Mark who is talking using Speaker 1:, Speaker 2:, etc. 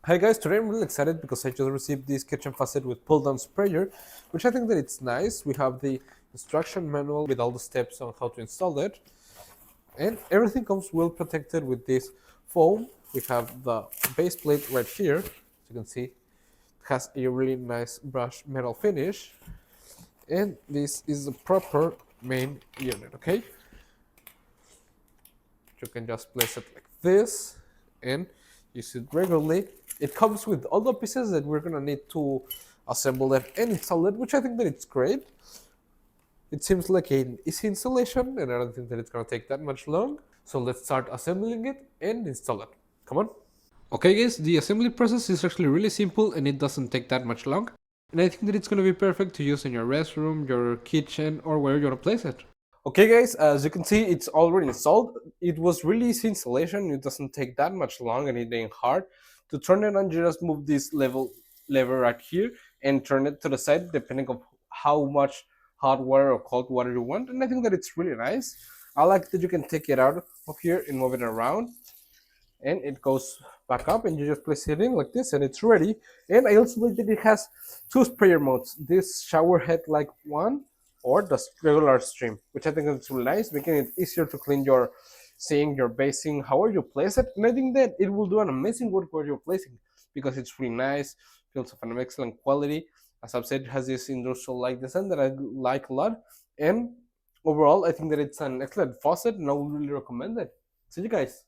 Speaker 1: Hi guys, today I'm really excited because I just received this kitchen faucet with pull down sprayer, which I think that it's nice. We have the instruction manual with all the steps on how to install it, and everything comes well protected with this foam. We have the base plate right here, as you can see. It has a really nice brushed metal finish, and this is the proper main unit, okay? You can just place it like this and use it regularly. It comes with all the pieces that we're gonna need to assemble it and install it, which I think that it's great. It seems like an easy installation, and I don't think that it's gonna take that much long. So let's start assembling it and install it. Come on. Okay guys, the assembly process is actually really simple and it doesn't take that much long. And I think that it's gonna be perfect to use in your restroom, your kitchen, or where you wanna place it. Okay guys, as you can see, it's already installed. It was really easy installation. It doesn't take that much long and it ain't hard. To turn it on, you just move this lever right here and turn it to the side depending on how much hot water or cold water you want. And I think that it's really nice. I like that you can take it out of here and move it around, and it goes back up and you just place it in like this and it's ready. And I also like that it has two sprayer modes, this shower head like one or the regular stream, which I think is really nice, making it easier to clean your sink, your basin, however you place it. And I think that it will do an amazing work where you're placing, because it's really nice, feels of an excellent quality. As I've said, it has this industrial like design that I like a lot, and overall I think that it's an excellent faucet and I would really recommend it. See you guys.